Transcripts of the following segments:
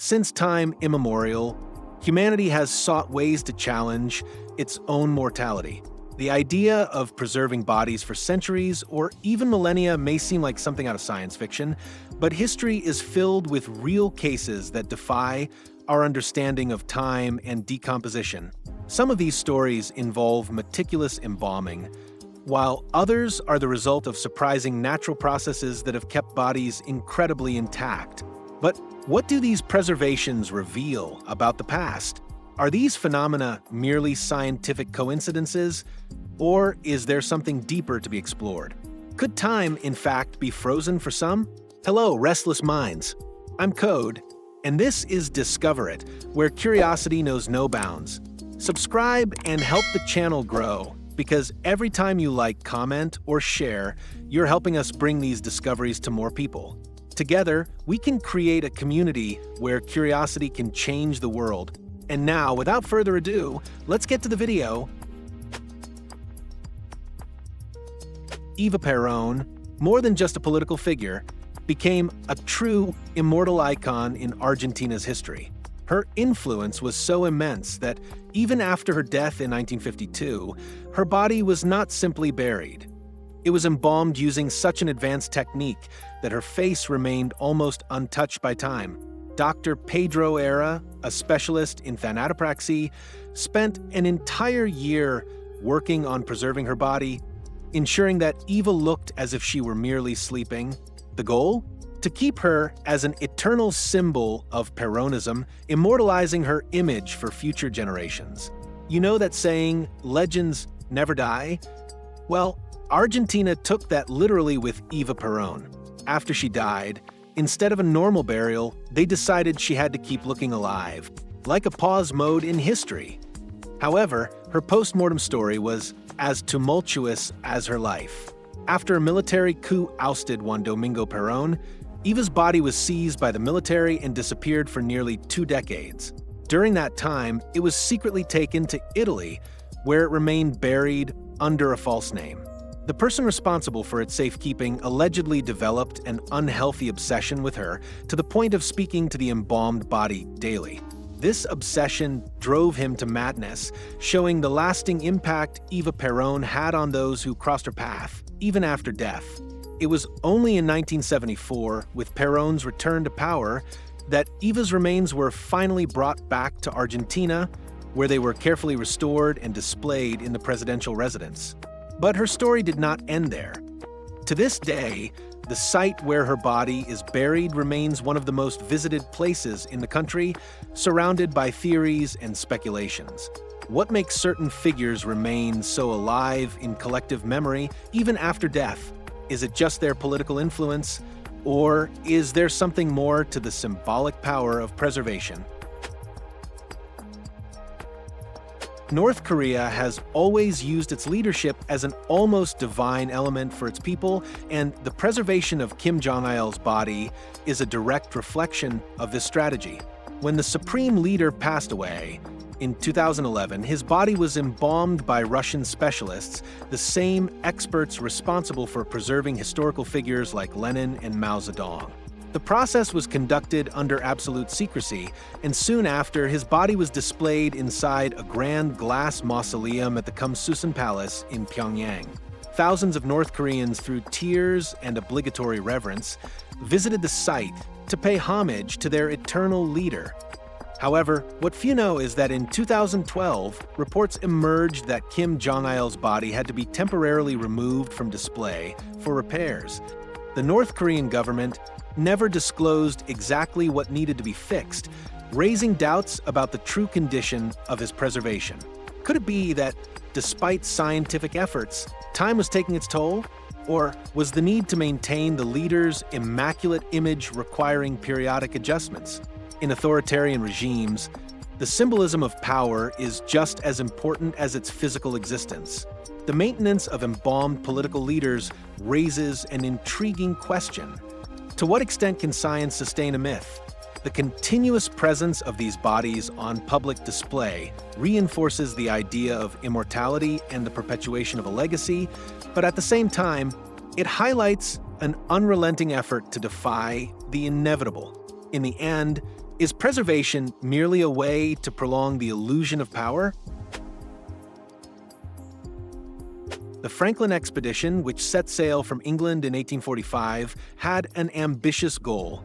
Since time immemorial, humanity has sought ways to challenge its own mortality. The idea of preserving bodies for centuries or even millennia may seem like something out of science fiction, but history is filled with real cases that defy our understanding of time and decomposition. Some of these stories involve meticulous embalming, while others are the result of surprising natural processes that have kept bodies incredibly intact. But what do these preservations reveal about the past? Are these phenomena merely scientific coincidences, or is there something deeper to be explored? Could time, in fact, be frozen for some? Hello, restless minds. I'm Code, and this is Discover It, where curiosity knows no bounds. Subscribe and help the channel grow, because every time you like, comment, or share, you're helping us bring these discoveries to more people. Together, we can create a community where curiosity can change the world. And now, without further ado, let's get to the video. Eva Peron, more than just a political figure, became a true immortal icon in Argentina's history. Her influence was so immense that even after her death in 1952, her body was not simply buried. It was embalmed using such an advanced technique that her face remained almost untouched by time. Dr. Pedro Era, a specialist in thanatopraxy, spent an entire year working on preserving her body, ensuring that Eva looked as if she were merely sleeping. The goal? To keep her as an eternal symbol of Peronism, immortalizing her image for future generations. You know that saying, legends never die? Well, Argentina took that literally with Eva Peron. After she died, instead of a normal burial, they decided she had to keep looking alive, like a pause mode in history. However, her post-mortem story was as tumultuous as her life. After a military coup ousted Juan Domingo Perón, Eva's body was seized by the military and disappeared for nearly 2 decades. During that time, it was secretly taken to Italy, where it remained buried under a false name. The person responsible for its safekeeping allegedly developed an unhealthy obsession with her to the point of speaking to the embalmed body daily. This obsession drove him to madness, showing the lasting impact Eva Peron had on those who crossed her path, even after death. It was only in 1974, with Perón's return to power, that Eva's remains were finally brought back to Argentina, where they were carefully restored and displayed in the presidential residence. But her story did not end there. To this day, the site where her body is buried remains one of the most visited places in the country, surrounded by theories and speculations. What makes certain figures remain so alive in collective memory even after death? Is it just their political influence, or is there something more to the symbolic power of preservation? North Korea has always used its leadership as an almost divine element for its people, and the preservation of Kim Jong-il's body is a direct reflection of this strategy. When the supreme leader passed away in 2011, his body was embalmed by Russian specialists, the same experts responsible for preserving historical figures like Lenin and Mao Zedong. The process was conducted under absolute secrecy, and soon after, his body was displayed inside a grand glass mausoleum at the Kumsusan Palace in Pyongyang. Thousands of North Koreans, through tears and obligatory reverence, visited the site to pay homage to their eternal leader. However, what few know is that in 2012, reports emerged that Kim Jong-il's body had to be temporarily removed from display for repairs. The North Korean government never disclosed exactly what needed to be fixed, raising doubts about the true condition of his preservation. Could it be that, despite scientific efforts, time was taking its toll? Or was the need to maintain the leader's immaculate image requiring periodic adjustments? In authoritarian regimes, the symbolism of power is just as important as its physical existence. The maintenance of embalmed political leaders raises an intriguing question. To what extent can science sustain a myth? The continuous presence of these bodies on public display reinforces the idea of immortality and the perpetuation of a legacy, but at the same time, it highlights an unrelenting effort to defy the inevitable. In the end, Is preservation merely a way to prolong the illusion of power? The Franklin expedition, which set sail from England in 1845, had an ambitious goal: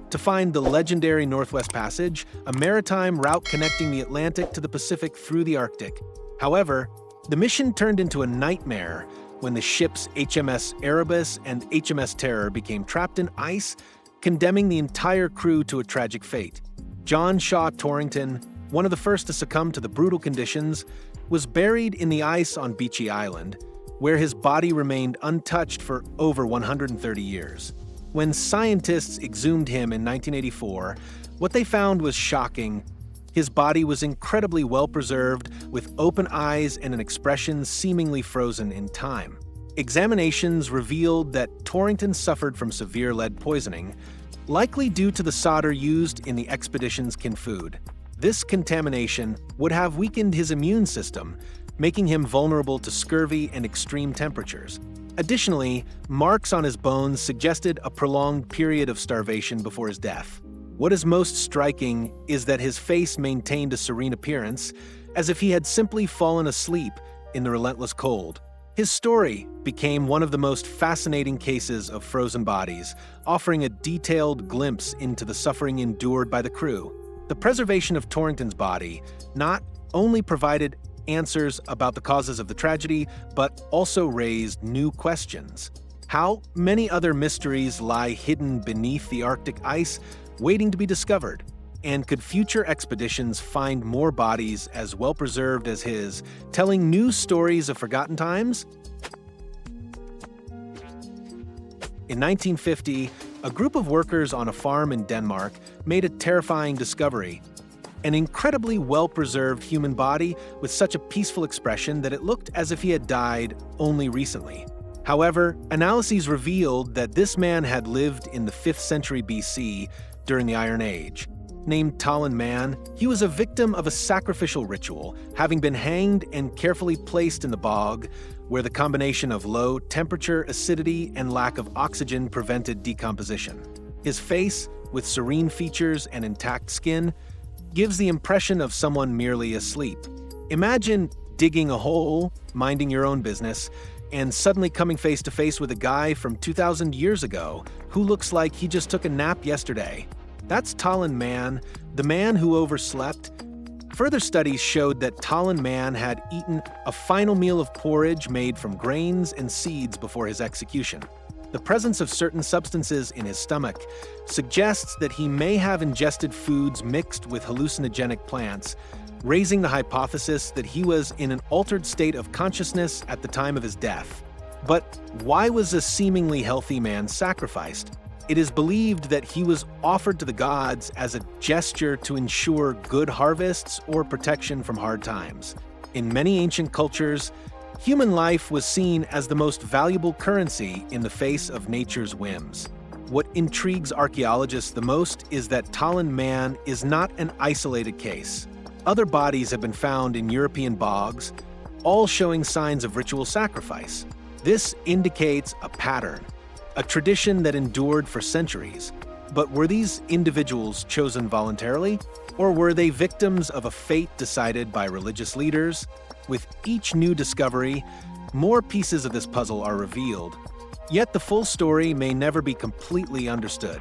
to find the legendary Northwest Passage, a maritime route connecting the Atlantic to the Pacific through the Arctic. However, the mission turned into a nightmare when the ships HMS Erebus and HMS Terror became trapped in ice, condemning the entire crew to a tragic fate. John Shaw Torrington, one of the first to succumb to the brutal conditions, was buried in the ice on Beechey Island, where his body remained untouched for over 130 years. When scientists exhumed him in 1984, what they found was shocking. His body was incredibly well preserved, with open eyes and an expression seemingly frozen in time. Examinations revealed that Torrington suffered from severe lead poisoning, likely due to the solder used in the expedition's kin food. This contamination would have weakened his immune system, making him vulnerable to scurvy and extreme temperatures. Additionally, marks on his bones suggested a prolonged period of starvation before his death. What is most striking is that his face maintained a serene appearance, as if he had simply fallen asleep in the relentless cold. His story became one of the most fascinating cases of frozen bodies, offering a detailed glimpse into the suffering endured by the crew. The preservation of Torrington's body not only provided answers about the causes of the tragedy, but also raised new questions. How many other mysteries lie hidden beneath the Arctic ice, waiting to be discovered? And could future expeditions find more bodies as well preserved as his, telling new stories of forgotten times? In 1950, a group of workers on a farm in Denmark made a terrifying discovery: an incredibly well-preserved human body with such a peaceful expression that it looked as if he had died only recently. However, analyses revealed that this man had lived in the 5th century BC during the Iron Age. Named Tollund Man, he was a victim of a sacrificial ritual, having been hanged and carefully placed in the bog, where the combination of low temperature, acidity, and lack of oxygen prevented decomposition. His face, with serene features and intact skin, gives the impression of someone merely asleep. Imagine digging a hole, minding your own business, and suddenly coming face to face with a guy from 2,000 years ago who looks like he just took a nap yesterday. That's Tollund Man, the man who overslept. Further studies showed that Tollund Man had eaten a final meal of porridge made from grains and seeds before his execution. The presence of certain substances in his stomach suggests that he may have ingested foods mixed with hallucinogenic plants, raising the hypothesis that he was in an altered state of consciousness at the time of his death. But why was a seemingly healthy man sacrificed? It is believed that he was offered to the gods as a gesture to ensure good harvests or protection from hard times. In many ancient cultures, human life was seen as the most valuable currency in the face of nature's whims. What intrigues archaeologists the most is that Tollund Man is not an isolated case. Other bodies have been found in European bogs, all showing signs of ritual sacrifice. This indicates a pattern, a tradition that endured for centuries. But were these individuals chosen voluntarily, or were they victims of a fate decided by religious leaders? With each new discovery, more pieces of this puzzle are revealed, yet the full story may never be completely understood.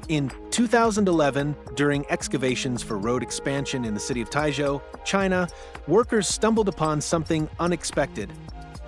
In 2011, during excavations for road expansion in the city of Taizhou, China, workers stumbled upon something unexpected: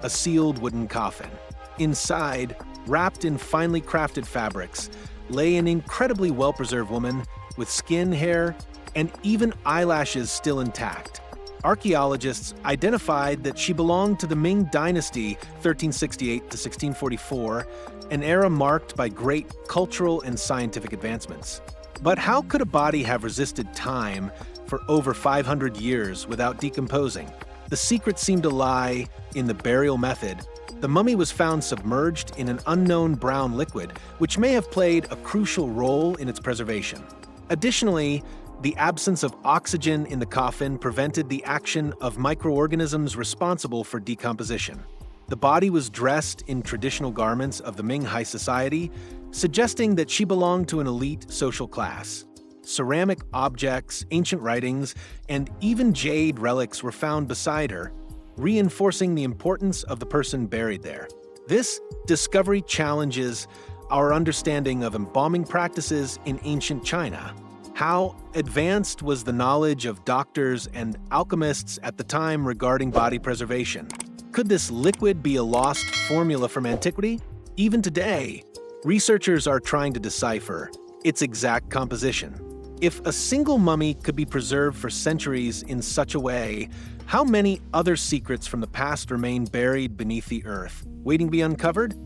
a sealed wooden coffin. Inside, wrapped in finely crafted fabrics, lay an incredibly well-preserved woman with skin, hair, and even eyelashes still intact. Archaeologists identified that she belonged to the Ming Dynasty, 1368 to 1644, an era marked by great cultural and scientific advancements. But how could a body have resisted time for over 500 years without decomposing? The secret seemed to lie in the burial method. The mummy was found submerged in an unknown brown liquid, which may have played a crucial role in its preservation. Additionally, the absence of oxygen in the coffin prevented the action of microorganisms responsible for decomposition. The body was dressed in traditional garments of the Ming High Society, suggesting that she belonged to an elite social class. Ceramic objects, ancient writings, and even jade relics were found beside her, reinforcing the importance of the person buried there. This discovery challenges our understanding of embalming practices in ancient China. How advanced was the knowledge of doctors and alchemists at the time regarding body preservation? Could this liquid be a lost formula from antiquity? Even today, researchers are trying to decipher its exact composition. If a single mummy could be preserved for centuries in such a way, how many other secrets from the past remain buried beneath the earth, waiting to be uncovered?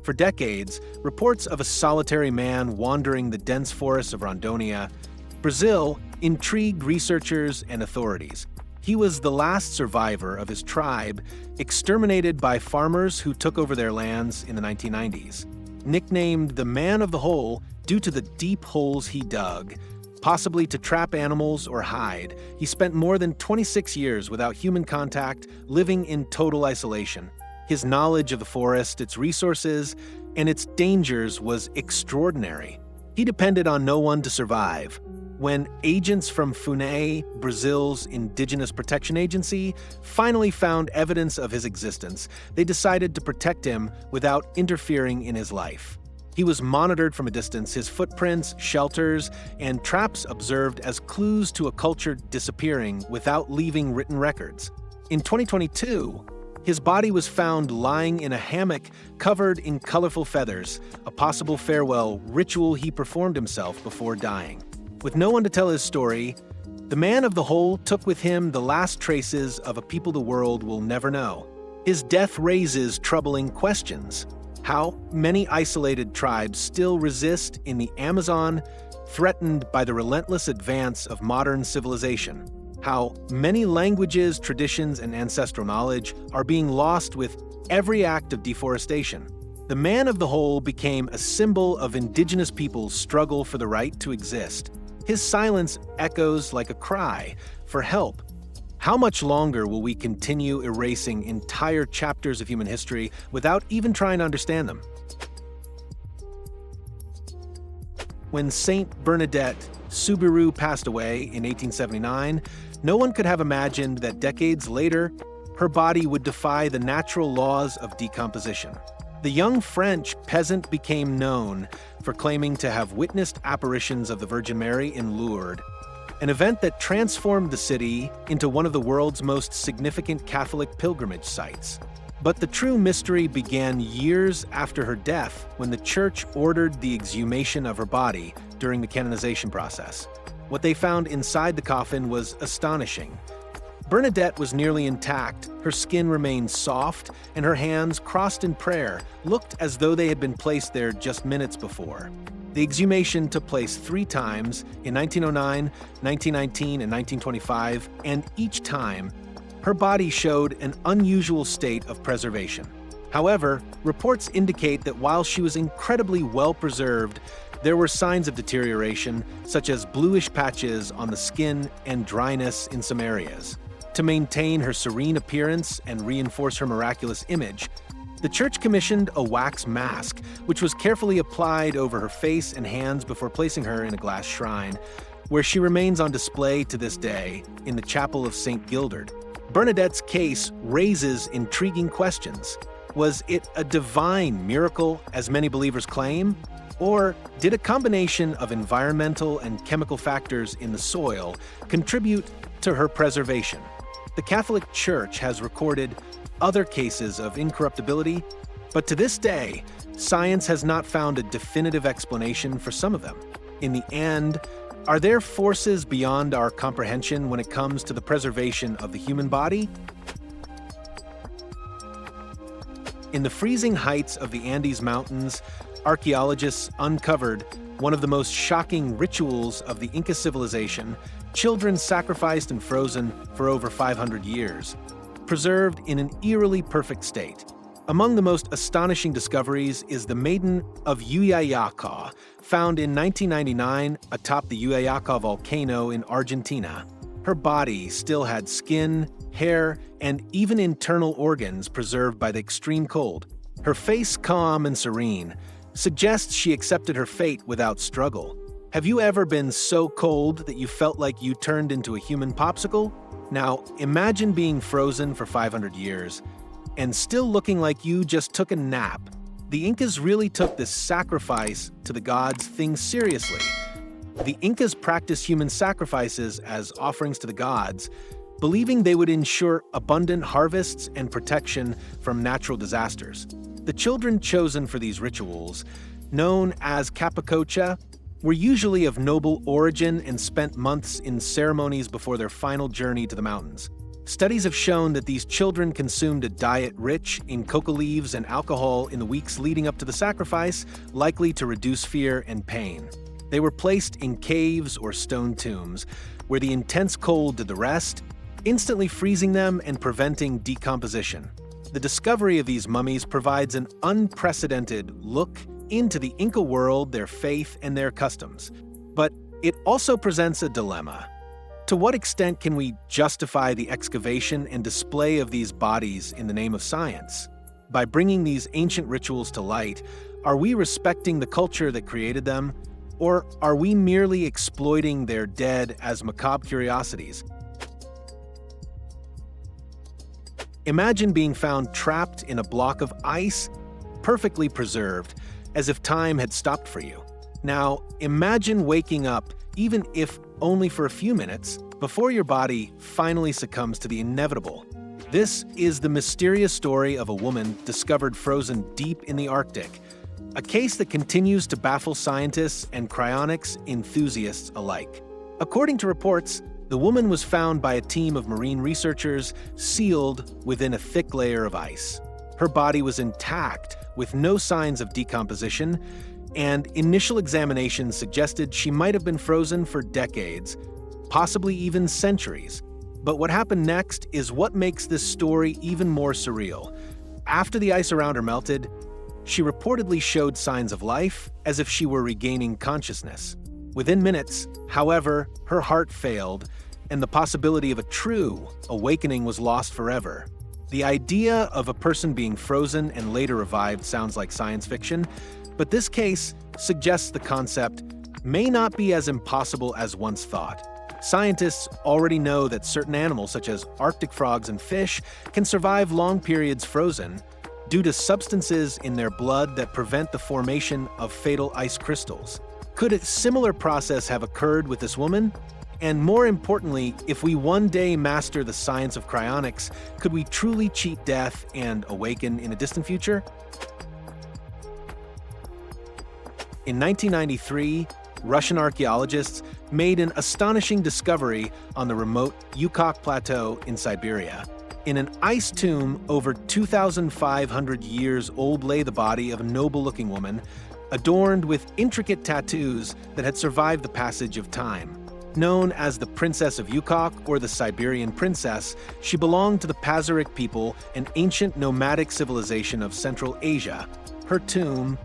For decades, reports of a solitary man wandering the dense forests of Rondônia, Brazil, intrigued researchers and authorities. He was the last survivor of his tribe, exterminated by farmers who took over their lands in the 1990s. Nicknamed the Man of the Hole due to the deep holes he dug, possibly to trap animals or hide, he spent more than 26 years without human contact, living in total isolation. His knowledge of the forest, its resources, and its dangers was extraordinary. He depended on no one to survive. When agents from FUNAI, Brazil's indigenous protection agency, finally found evidence of his existence, they decided to protect him without interfering in his life. He was monitored from a distance, his footprints, shelters, and traps observed as clues to a culture disappearing without leaving written records. In 2022, his body was found lying in a hammock covered in colorful feathers, a possible farewell ritual he performed himself before dying. With no one to tell his story, the Man of the Hole took with him the last traces of a people the world will never know. His death raises troubling questions. How many isolated tribes still resist in the Amazon, threatened by the relentless advance of modern civilization? How many languages, traditions, and ancestral knowledge are being lost with every act of deforestation? The Man of the Hole became a symbol of indigenous peoples' struggle for the right to exist. His silence echoes like a cry for help. How much longer will we continue erasing entire chapters of human history without even trying to understand them? When Saint Bernadette Soubirous passed away in 1879, no one could have imagined that decades later, her body would defy the natural laws of decomposition. The young French peasant became known for claiming to have witnessed apparitions of the Virgin Mary in Lourdes, an event that transformed the city into one of the world's most significant Catholic pilgrimage sites. But the true mystery began years after her death, when the church ordered the exhumation of her body during the canonization process. What they found inside the coffin was astonishing. Bernadette was nearly intact, her skin remained soft, and her hands, crossed in prayer, looked as though they had been placed there just minutes before. The exhumation took place 3 times, in 1909, 1919, and 1925, and each time, her body showed an unusual state of preservation. However, reports indicate that while she was incredibly well preserved, there were signs of deterioration, such as bluish patches on the skin and dryness in some areas. To maintain her serene appearance and reinforce her miraculous image, the church commissioned a wax mask, which was carefully applied over her face and hands before placing her in a glass shrine, where she remains on display to this day in the chapel of St. Gildard. Bernadette's case raises intriguing questions. Was it a divine miracle, as many believers claim? Or did a combination of environmental and chemical factors in the soil contribute to her preservation? The Catholic Church has recorded other cases of incorruptibility, but to this day, science has not found a definitive explanation for some of them. In the end, are there forces beyond our comprehension when it comes to the preservation of the human body? In the freezing heights of the Andes Mountains, archaeologists uncovered one of the most shocking rituals of the Inca civilization: children sacrificed and frozen for over 500 years, preserved in an eerily perfect state. Among the most astonishing discoveries is the Maiden of Uyayacá, found in 1999 atop the Uyayacá volcano in Argentina. Her body still had skin, hair, and even internal organs preserved by the extreme cold. Her face, calm and serene, suggests she accepted her fate without struggle. Have you ever been so cold that you felt like you turned into a human popsicle? Now, imagine being frozen for 500 years and still looking like you just took a nap. The Incas really took this sacrifice to the gods thing seriously. The Incas practiced human sacrifices as offerings to the gods, believing they would ensure abundant harvests and protection from natural disasters. The children chosen for these rituals, known as capacocha, were usually of noble origin and spent months in ceremonies before their final journey to the mountains. Studies have shown that these children consumed a diet rich in coca leaves and alcohol in the weeks leading up to the sacrifice, likely to reduce fear and pain. They were placed in caves or stone tombs, where the intense cold did the rest, instantly freezing them and preventing decomposition. The discovery of these mummies provides an unprecedented look into the Inca world, their faith, and their customs. But it also presents a dilemma. To what extent can we justify the excavation and display of these bodies in the name of science? By bringing these ancient rituals to light, are we respecting the culture that created them, or are we merely exploiting their dead as macabre curiosities? Imagine being found trapped in a block of ice, perfectly preserved, as if time had stopped for you. Now, imagine waking up, even if only for a few minutes, before your body finally succumbs to the inevitable. This is the mysterious story of a woman discovered frozen deep in the Arctic, a case that continues to baffle scientists and cryonics enthusiasts alike. According to reports, the woman was found by a team of marine researchers sealed within a thick layer of ice. Her body was intact, with no signs of decomposition, and initial examinations suggested she might have been frozen for decades, possibly even centuries. But what happened next is what makes this story even more surreal. After the ice around her melted, she reportedly showed signs of life, as if she were regaining consciousness. Within minutes, however, her heart failed, and the possibility of a true awakening was lost forever. The idea of a person being frozen and later revived sounds like science fiction, but this case suggests the concept may not be as impossible as once thought. Scientists already know that certain animals, such as Arctic frogs and fish, can survive long periods frozen due to substances in their blood that prevent the formation of fatal ice crystals. Could a similar process have occurred with this woman? And more importantly, if we one day master the science of cryonics, could we truly cheat death and awaken in a distant future? In 1993, Russian archaeologists made an astonishing discovery on the remote Yukok Plateau in Siberia. In an ice tomb over 2,500 years old lay the body of a noble-looking woman, adorned with intricate tattoos that had survived the passage of time. Known as the Princess of Yukok or the Siberian Princess, she belonged to the Pazyryk people, an ancient nomadic civilization of Central Asia. Her tomb,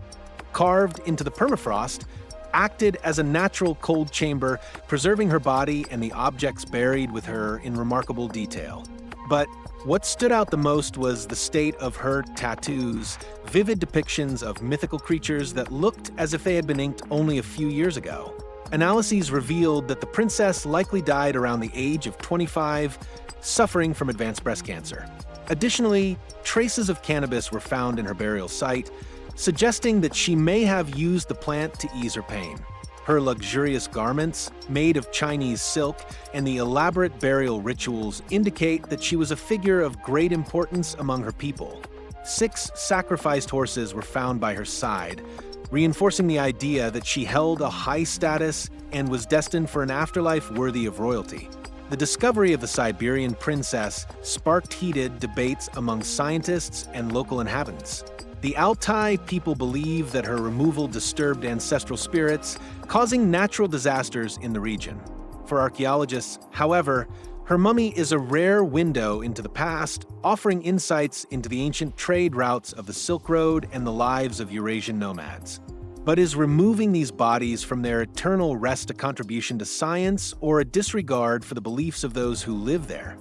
carved into the permafrost, acted as a natural cold chamber, preserving her body and the objects buried with her in remarkable detail. But what stood out the most was the state of her tattoos, vivid depictions of mythical creatures that looked as if they had been inked only a few years ago. Analyses revealed that the princess likely died around the age of 25, suffering from advanced breast cancer. Additionally, traces of cannabis were found in her burial site, suggesting that she may have used the plant to ease her pain. Her luxurious garments, made of Chinese silk, and the elaborate burial rituals indicate that she was a figure of great importance among her people. 6 sacrificed horses were found by her side, reinforcing the idea that she held a high status and was destined for an afterlife worthy of royalty. The discovery of the Siberian princess sparked heated debates among scientists and local inhabitants. The Altai people believe that her removal disturbed ancestral spirits, causing natural disasters in the region. For archaeologists, however, her mummy is a rare window into the past, offering insights into the ancient trade routes of the Silk Road and the lives of Eurasian nomads. But is removing these bodies from their eternal rest a contribution to science or a disregard for the beliefs of those who live there?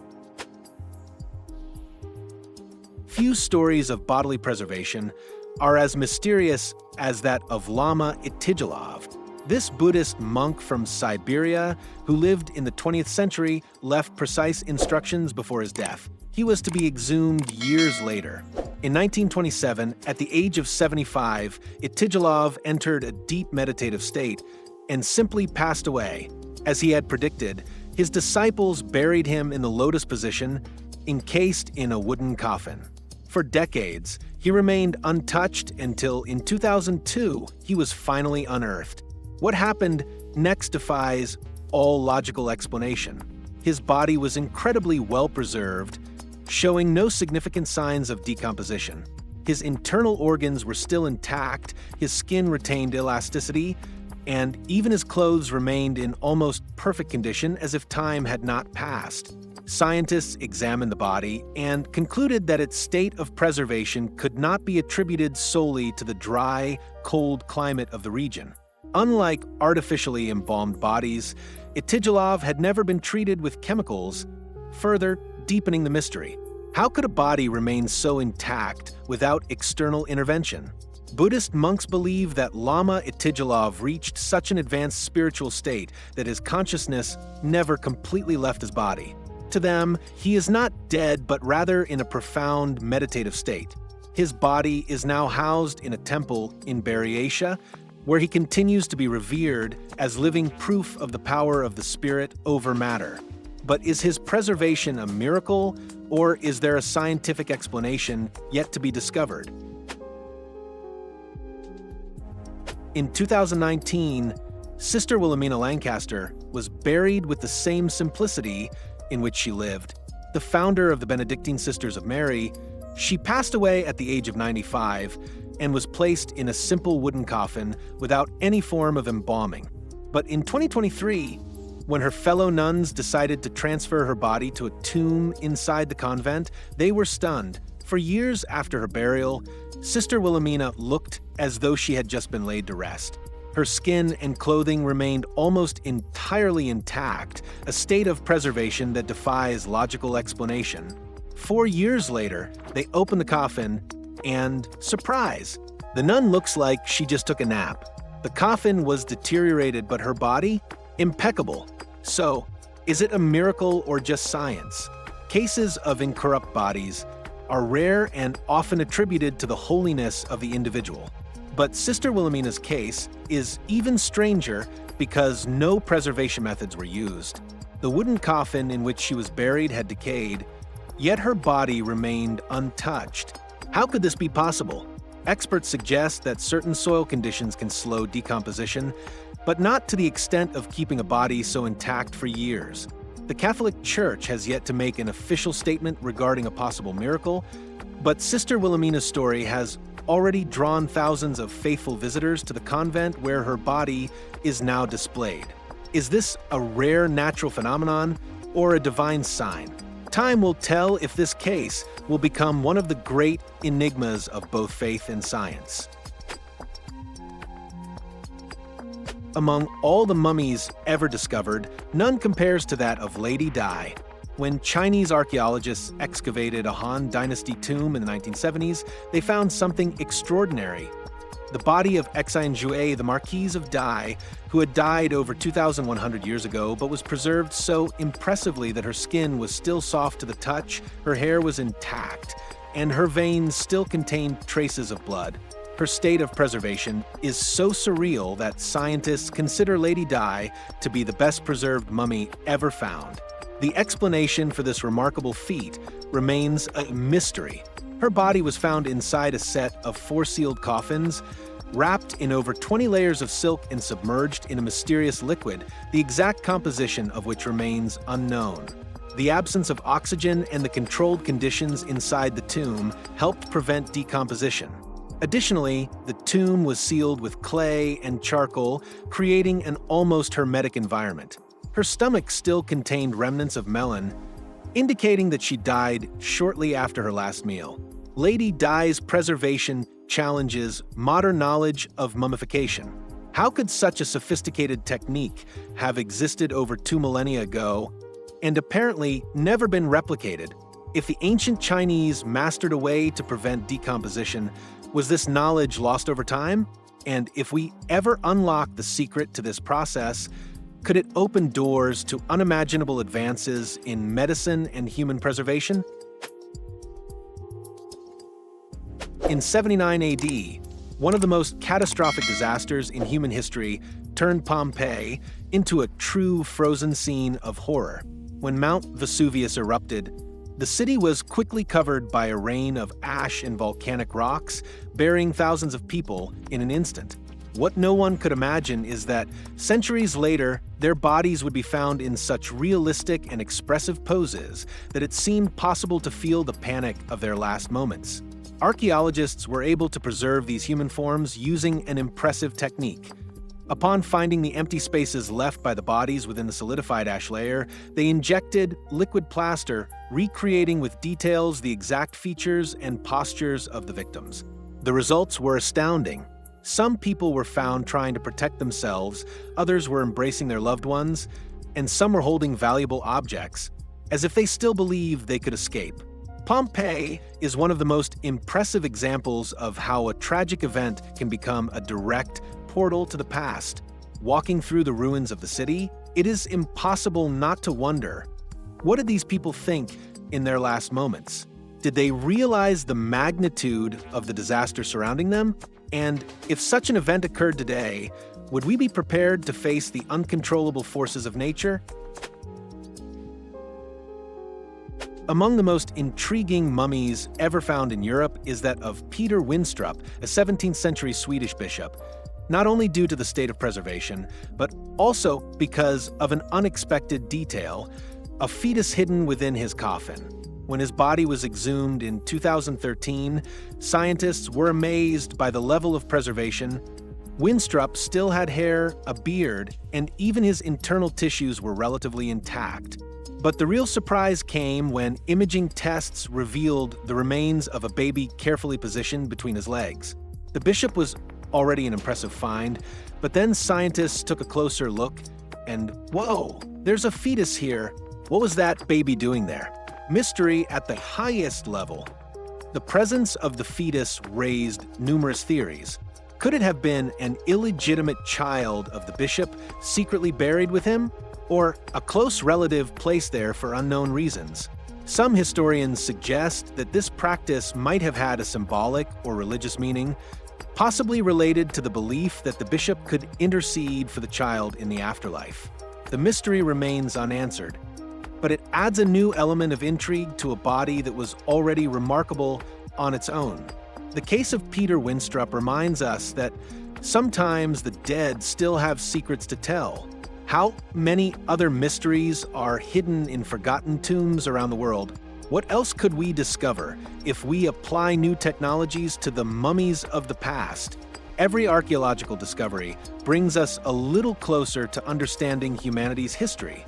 Few stories of bodily preservation are as mysterious as that of Lama Itigilov. This Buddhist monk from Siberia, who lived in the 20th century, left precise instructions before his death. He was to be exhumed years later. In 1927, at the age of 75, Itigilov entered a deep meditative state and simply passed away. As he had predicted, his disciples buried him in the lotus position, encased in a wooden coffin. For decades, he remained untouched until in 2002, he was finally unearthed. What happened next defies all logical explanation. His body was incredibly well preserved, showing no significant signs of decomposition. His internal organs were still intact, his skin retained elasticity, and even his clothes remained in almost perfect condition as if time had not passed. Scientists examined the body and concluded that its state of preservation could not be attributed solely to the dry, cold climate of the region. Unlike artificially embalmed bodies, Itigilov had never been treated with chemicals, further deepening the mystery. How could a body remain so intact without external intervention? Buddhist monks believe that Lama Itigilov reached such an advanced spiritual state that his consciousness never completely left his body. To them, he is not dead but rather in a profound meditative state. His body is now housed in a temple in Buryatia, where he continues to be revered as living proof of the power of the spirit over matter. But is his preservation a miracle, or is there a scientific explanation yet to be discovered? In 2019, Sister Willamina Lancaster was buried with the same simplicity in which she lived. The founder of the Benedictine Sisters of Mary, she passed away at the age of 95 and was placed in a simple wooden coffin without any form of embalming. But in 2023, when her fellow nuns decided to transfer her body to a tomb inside the convent, they were stunned. For years after her burial, Sister Willamina looked as though she had just been laid to rest. Her skin and clothing remained almost entirely intact, a state of preservation that defies logical explanation. 4 years later, they open the coffin and, surprise, the nun looks like she just took a nap. The coffin was deteriorated, but her body? Impeccable. So, is it a miracle or just science? Cases of incorrupt bodies are rare and often attributed to the holiness of the individual. But Sister Willamina's case is even stranger because no preservation methods were used. The wooden coffin in which she was buried had decayed, yet her body remained untouched. How could this be possible? Experts suggest that certain soil conditions can slow decomposition, but not to the extent of keeping a body so intact for years. The Catholic Church has yet to make an official statement regarding a possible miracle, but Sister Willamina's story has already drawn thousands of faithful visitors to the convent where her body is now displayed. Is this a rare natural phenomenon or a divine sign? Time will tell if this case will become one of the great enigmas of both faith and science. Among all the mummies ever discovered, none compares to that of Lady Di. When Chinese archaeologists excavated a Han Dynasty tomb in the 1970s, they found something extraordinary. The body of Exine Jouet, the Marquise of Dai, who had died over 2,100 years ago but was preserved so impressively that her skin was still soft to the touch, her hair was intact, and her veins still contained traces of blood. Her state of preservation is so surreal that scientists consider Lady Di to be the best preserved mummy ever found. The explanation for this remarkable feat remains a mystery. Her body was found inside a set of 4 sealed coffins, wrapped in over 20 layers of silk and submerged in a mysterious liquid, the exact composition of which remains unknown. The absence of oxygen and the controlled conditions inside the tomb helped prevent decomposition. Additionally, the tomb was sealed with clay and charcoal, creating an almost hermetic environment. Her stomach still contained remnants of melon, indicating that she died shortly after her last meal. Lady Di's preservation challenges modern knowledge of mummification. How could such a sophisticated technique have existed over 2 millennia ago and apparently never been replicated? If the ancient Chinese mastered a way to prevent decomposition, was this knowledge lost over time? And if we ever unlock the secret to this process, could it open doors to unimaginable advances in medicine and human preservation? In 79 AD, one of the most catastrophic disasters in human history turned Pompeii into a true frozen scene of horror. When Mount Vesuvius erupted, the city was quickly covered by a rain of ash and volcanic rocks, burying thousands of people in an instant. What no one could imagine is that centuries later, their bodies would be found in such realistic and expressive poses that it seemed possible to feel the panic of their last moments. Archaeologists were able to preserve these human forms using an impressive technique. Upon finding the empty spaces left by the bodies within the solidified ash layer, they injected liquid plaster, recreating with details the exact features and postures of the victims. The results were astounding. Some people were found trying to protect themselves, others were embracing their loved ones, and some were holding valuable objects, as if they still believed they could escape. Pompeii is one of the most impressive examples of how a tragic event can become a direct portal to the past. Walking through the ruins of the city, it is impossible not to wonder, what did these people think in their last moments? Did they realize the magnitude of the disaster surrounding them? And if such an event occurred today, would we be prepared to face the uncontrollable forces of nature? Among the most intriguing mummies ever found in Europe is that of Peter Winstrup, a 17th century Swedish bishop, not only due to the state of preservation, but also because of an unexpected detail, a fetus hidden within his coffin. When his body was exhumed in 2013, scientists were amazed by the level of preservation. Winstrup still had hair, a beard, and even his internal tissues were relatively intact. But the real surprise came when imaging tests revealed the remains of a baby carefully positioned between his legs. The bishop was already an impressive find, but then scientists took a closer look and whoa, there's a fetus here. What was that baby doing there? Mystery at the highest level. The presence of the fetus raised numerous theories. Could it have been an illegitimate child of the bishop secretly buried with him? Or a close relative placed there for unknown reasons? Some historians suggest that this practice might have had a symbolic or religious meaning, possibly related to the belief that the bishop could intercede for the child in the afterlife. The mystery remains unanswered, but it adds a new element of intrigue to a body that was already remarkable on its own. The case of Peter Winstrup reminds us that sometimes the dead still have secrets to tell. How many other mysteries are hidden in forgotten tombs around the world? What else could we discover if we apply new technologies to the mummies of the past? Every archaeological discovery brings us a little closer to understanding humanity's history.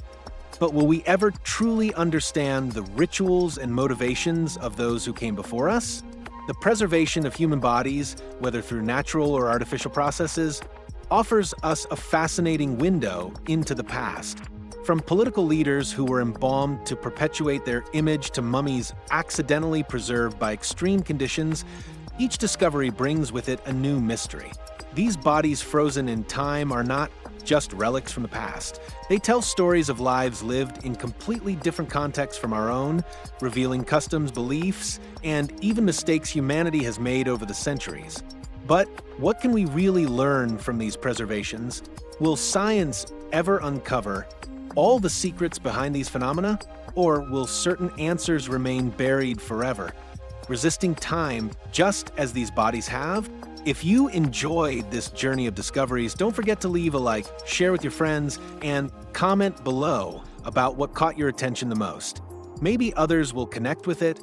But will we ever truly understand the rituals and motivations of those who came before us? The preservation of human bodies, whether through natural or artificial processes, offers us a fascinating window into the past. From political leaders who were embalmed to perpetuate their image to mummies accidentally preserved by extreme conditions, each discovery brings with it a new mystery. These bodies frozen in time are not just relics from the past. They tell stories of lives lived in completely different contexts from our own, revealing customs, beliefs, and even mistakes humanity has made over the centuries. But what can we really learn from these preservations? Will science ever uncover all the secrets behind these phenomena? Or will certain answers remain buried forever, resisting time just as these bodies have? If you enjoyed this journey of discoveries, don't forget to leave a like, share with your friends, and comment below about what caught your attention the most. Maybe others will connect with it,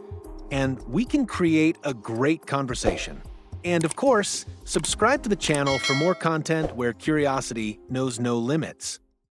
and we can create a great conversation. And of course, subscribe to the channel for more content where curiosity knows no limits.